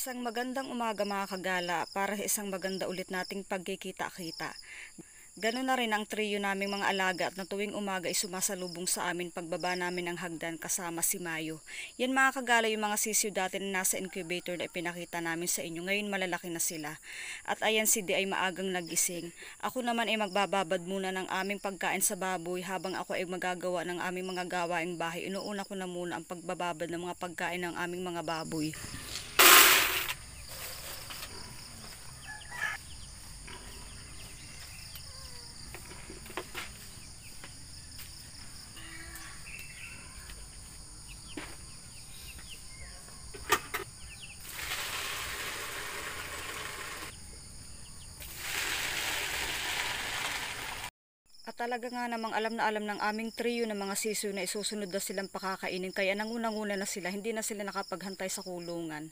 Isang magandang umaga mga kagala para sa isang maganda ulit nating pagkikita-kita. Ganun na rin ang trio naming mga alaga at na tuwing umaga ay sumasalubong sa amin pagbaba namin ng hagdan kasama si Mayo. Yan mga kagala yung mga sisiw dati na nasa incubator na ipinakita namin sa inyo. Ngayon malalaki na sila. At ayan si Di ay maagang nagising. Ako naman ay magbababad muna ng aming pagkain sa baboy habang ako ay magagawa ng aming mga gawaing bahay. Inuuna ko na muna ang pagbababad ng mga pagkain ng aming mga baboy. At talaga nga namang alam na alam ng aming trio ng mga sisiw na isusunod na silang pakakainin kaya nangunang-una na sila, hindi na sila nakapaghantay sa kulungan.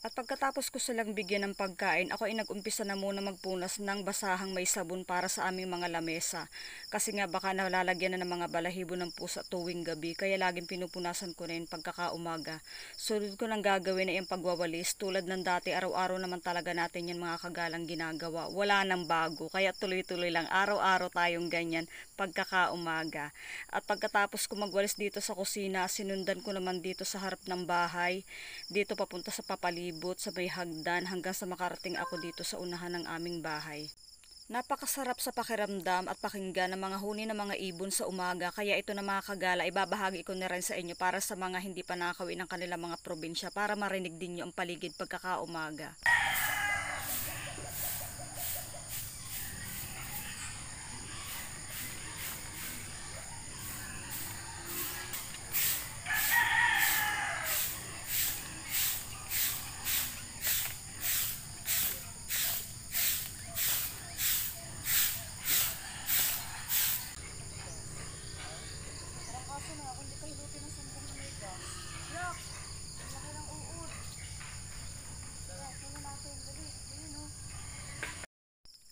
At pagkatapos ko silang bigyan ng pagkain, ako ay nag-umpisa na muna magpunas ng basahang may sabon para sa aming mga lamesa. Kasi nga baka nalalagyan na ng mga balahibo ng pusa tuwing gabi, kaya laging pinupunasan ko na yun pagkakaumaga. Sunod ko nang gagawin na yung pagwawalis, tulad ng dati, araw-araw naman talaga natin yan mga kagalang ginagawa. Wala nang bago, kaya tuloy-tuloy lang, araw-araw tayong ganyan pagkakaumaga. At pagkatapos ko magwalis dito sa kusina, sinundan ko naman dito sa harap ng bahay, dito papunta sa papalibot sa may hagdan hanggang sa makarating ako dito sa unahan ng aming bahay. Napakasarap sa pakiramdam at pakinggan ng mga huni ng mga ibon sa umaga, kaya ito na mga kagala ibabahagi ko na rin sa inyo para sa mga hindi pa nakakawin ng kanilang mga probinsya para marinig din nyo ang paligid pagkakaumaga.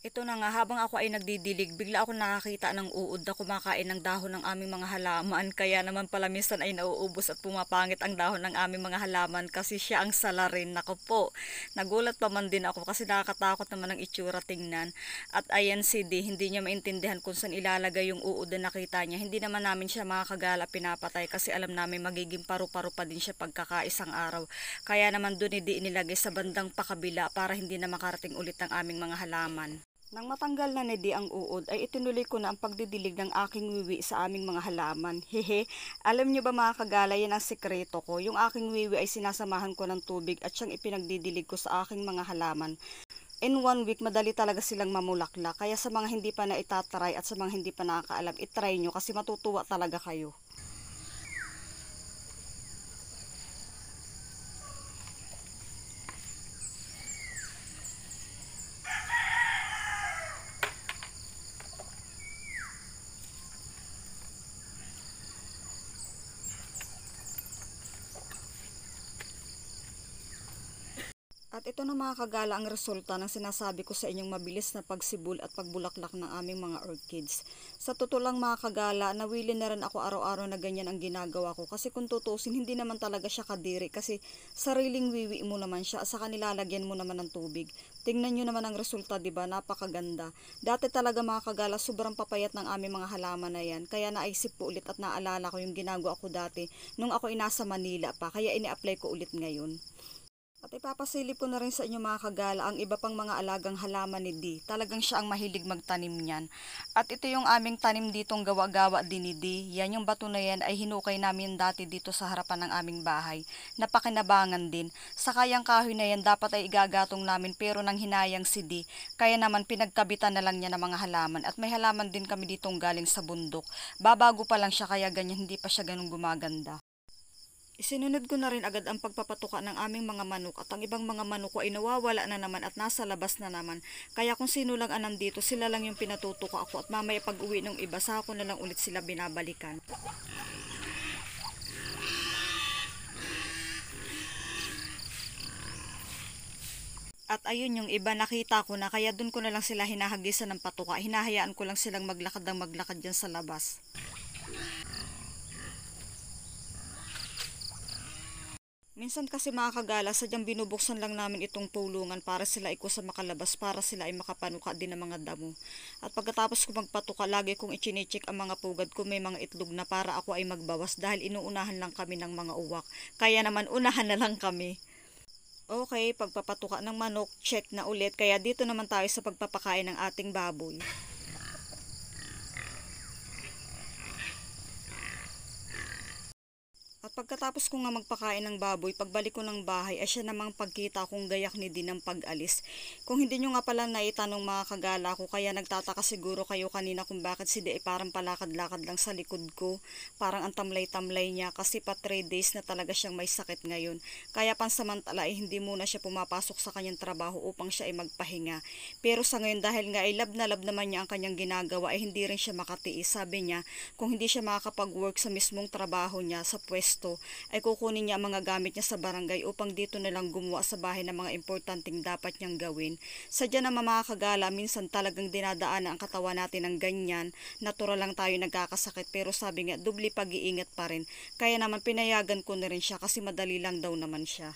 Ito na nga, habang ako ay nagdidilig, bigla ako nakakita ng uod na kumakain ng dahon ng aming mga halaman. Kaya naman pala minsan ay nauubos at pumapangit ang dahon ng aming mga halaman kasi siya ang salarin. Nako po, nagulat pa man din ako kasi nakakatakot naman ang itsura tingnan. At ayan si D, hindi niya maintindihan kung saan ilalagay yung uod na nakita niya. Hindi naman namin siya mga kagala pinapatay kasi alam namin magiging paru-paro pa din siya pagkakaisang araw. Kaya naman doon hindi inilagay sa bandang pakabila para hindi na makarating ulit ang aming mga halaman. Nang matanggal na ni Di ang uod, ay itinuloy ko na ang pagdidilig ng aking wiwi sa aming mga halaman. Hehe, alam nyo ba mga kagala, yan ang sikreto ko. Yung aking wiwi ay sinasamahan ko ng tubig at siyang ipinagdidilig ko sa aking mga halaman. In 1 week, madali talaga silang mamulaklak. Kaya sa mga hindi pa na itatry at sa mga hindi pa nakakaalam, itry nyo kasi matutuwa talaga kayo. At ito na mga kagala ang resulta ng sinasabi ko sa inyong mabilis na pagsibol at pagbulaklak ng aming mga orchids. Sa totoo lang mga kagala, nawili na rin ako araw-araw na ganyan ang ginagawa ko. Kasi kung tutusin, hindi naman talaga siya kadiri. Kasi sariling wiwi mo naman siya, sa kanilalagyan mo naman ng tubig. Tingnan nyo naman ang resulta, diba? Napakaganda. Dati talaga mga kagala, sobrang papayat ng aming mga halaman na yan. Kaya naisip ko ulit at naalala ko yung ginagawa ko dati nung ako inasa Manila pa. Kaya ini-apply ko ulit ngayon. At ipapasilip ko na rin sa inyo mga kagala ang iba pang mga alagang halaman ni D. Talagang siya ang mahilig magtanim niyan. At ito yung aming tanim ditong gawa-gawa din ni D. Yan yung bato na yan ay hinukay namin dati dito sa harapan ng aming bahay. Napakinabangan din. Sa kayang kahoy na yan dapat ay igagatong namin pero nang hinayang si D. Kaya naman pinagkabitan na lang niya ng mga halaman. At may halaman din kami ditong galing sa bundok. Babago pa lang siya kaya ganyan hindi pa siya ganun gumaganda. Isinunod ko na rin agad ang pagpapatuka ng aming mga manok at ang ibang mga manok ko ay nawawala na naman at nasa labas na naman. Kaya kung sino lang ang nandito, sila lang yung pinatutuka ako at mamaya pag uwi ng iba, sa ako na lang ulit sila binabalikan. At ayun yung iba nakita ko na kaya dun ko na lang sila hinahagisan ng patuka. Hinahayaan ko lang silang maglakad ng maglakad dyan sa labas. Minsan kasi mga kagala, sadyang binubuksan lang namin itong pulungan para sila ikusa makalabas, para sila ay makapanuka din ng mga damo. At pagkatapos ko magpatuka, lagi kong ichinecheck ang mga pugad kung may mga itlog na para ako ay magbawas dahil inuunahan lang kami ng mga uwak. Kaya naman unahan na lang kami. Okay, pagpapatuka ng manok, check na ulit. Kaya dito naman tayo sa pagpapakain ng ating baboy. At pagkatapos ko nga magpakain ng baboy, pagbalik ko ng bahay, ay siya namang pagkita kong gayak ni din ng pag-alis. Kung hindi nyo nga pala naitanong mga kagala ko, kaya nagtataka siguro kayo kanina kung bakit si Di ay parang palakad-lakad lang sa likod ko. Parang ang tamlay-tamlay niya kasi pa 3 days na talaga siyang may sakit ngayon. Kaya pansamantala ay hindi muna siya pumapasok sa kanyang trabaho upang siya ay magpahinga. Pero sa ngayon dahil nga ay lab na lab naman niya ang kanyang ginagawa, ay hindi rin siya makatiis. Sabi niya, kung hindi siya makakapag-work sa mismong trabaho niya sa pwesto, ay kukunin niya ang mga gamit niya sa barangay upang dito na lang gumawa sa bahay ng mga importanteng dapat niyang gawin. Sadya naman mga kagala, minsan talagang dinadaanan ang katawan natin ng ganyan. Natural lang tayo nagkakasakit pero sabi nga, dubli pag-iingat pa rin. Kaya naman pinayagan ko na rin siya kasi madali lang daw naman siya.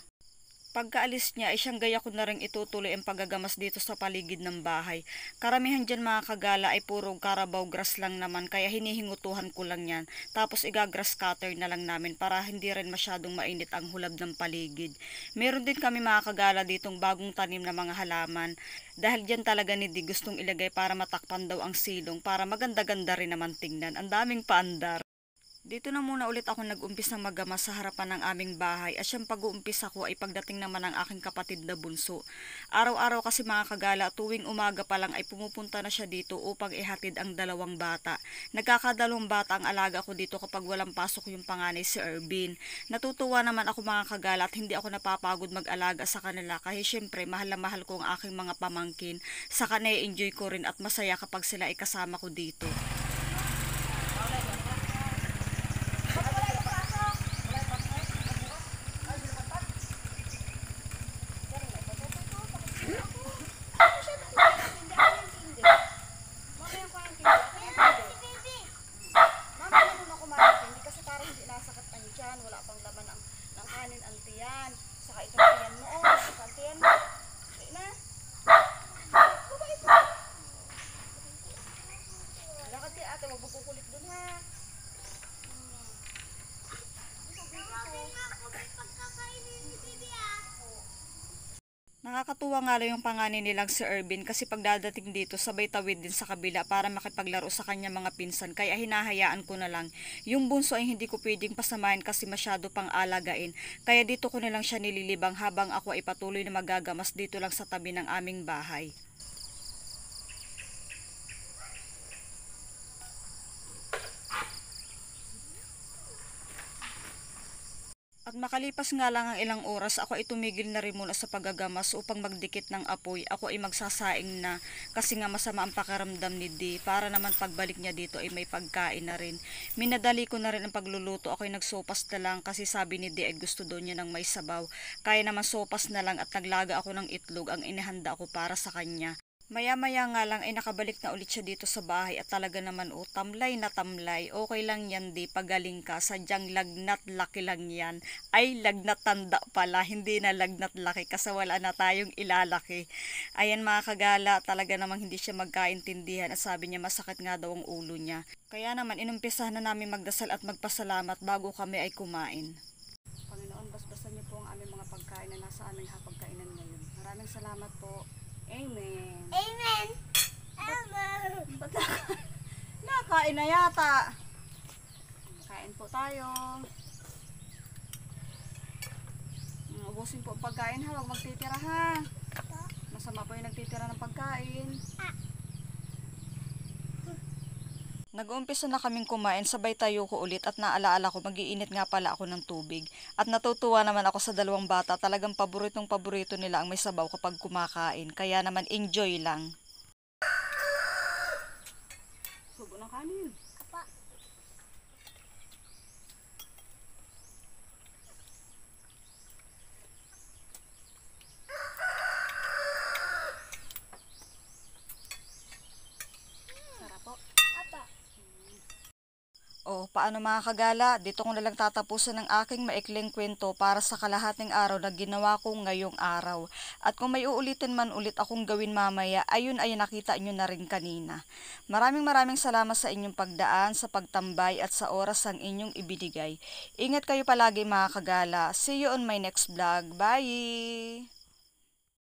Pagkaalis niya ay siyang gaya ko na rin itutuloy ang paggagamas dito sa paligid ng bahay. Karamihan dyan mga kagala ay puro Carabao grass lang naman kaya hinihingutuhan ko lang yan. Tapos igagrass cutter na lang namin para hindi rin masyadong mainit ang hulab ng paligid. Meron din kami mga kagala ditong bagong tanim na mga halaman. Dahil dyan talaga ni Di gustong ilagay para matakpan daw ang silong para maganda-ganda rin naman tingnan. Ang daming paandar. Dito na muna ulit ako nag-umpis ng magamas sa harapan ng aming bahay at siyang pag-uumpis ako ay pagdating naman ng aking kapatid na bunso. Araw-araw kasi mga kagala, tuwing umaga pa lang ay pumupunta na siya dito upang ihatid ang 2 bata. Nagkakadalawang bata ang alaga ko dito kapag walang pasok yung panganay si Ervin. Natutuwa naman ako mga kagala at hindi ako napapagod mag-alaga sa kanila kasi syempre mahal na mahal ko ang aking mga pamangkin. Saka na-enjoy ko rin at masaya kapag sila ay kasama ko dito. Nakakatuwa nga lang yung panganay nilang si Ervin kasi pagdadating dito sabay tawid din sa kabila para makipaglaro sa kanya mga pinsan kaya hinahayaan ko na lang. Yung bunso ay hindi ko pwedeng pasamahin kasi masyado pang alagain kaya dito ko na lang siya nililibang habang ako ay patuloy na magagamas dito lang sa tabi ng aming bahay. At makalipas nga lang ang ilang oras, ako ay tumigil na rin muna sa paggagamas upang magdikit ng apoy. Ako ay magsasaing na kasi nga masama ang pakiramdam ni Di para naman pagbalik niya dito ay may pagkain na rin. Minadali ko na rin ang pagluluto. Ako ay nagsopas na lang kasi sabi ni Di ay gusto daw niya ng may sabaw. Kaya naman sopas na lang at naglaga ako ng itlog ang inihanda ko para sa kanya. Maya-maya nga lang ay nakabalik na ulit siya dito sa bahay at talaga naman tamlay na tamlay. Okay lang yan Di, pagaling ka. Sadyang lagnat laki lang yan. Ay, lagnat tanda pala, hindi na lagnat laki kasi wala na tayong ilalaki. Ayan mga kagala, talaga namang hindi siya magkaintindihan at sabi niya masakit nga daw ang ulo niya. Kaya naman inumpisahan na namin magdasal at magpasalamat bago kami ay kumain. Panginoon, basbasan niyo po ang aming mga pagkain na nasa aming hapagkainan ngayon. Maraming salamat po. Amen. Amen. Amen. Nakain na yata. Kain po tayo. Ubusin po ang pagkain ha. Huwag magtitira ha. Masama po yung nagtitira ng pagkain. Nag-uumpisa na kaming kumain, sabay tayo ko ulit at naalaala ko mag-iinit nga pala ako ng tubig. At natutuwa naman ako sa 2 bata, talagang paborito nila ang may sabaw kapag kumakain. Kaya naman enjoy lang. Subo ng kanin. Apa. Oh, paano mga kagala, dito ko na lang tatapusan ang aking maikling kwento para sa kalahating araw na ginawa ko ngayong araw. At kung may uulitin man ulit akong gawin mamaya, ayun ay nakita nyo na rin kanina. Maraming salamat sa inyong pagdaan, sa pagtambay at sa oras ang inyong ibinigay. Ingat kayo palagi mga kagala. See you on my next vlog. Bye!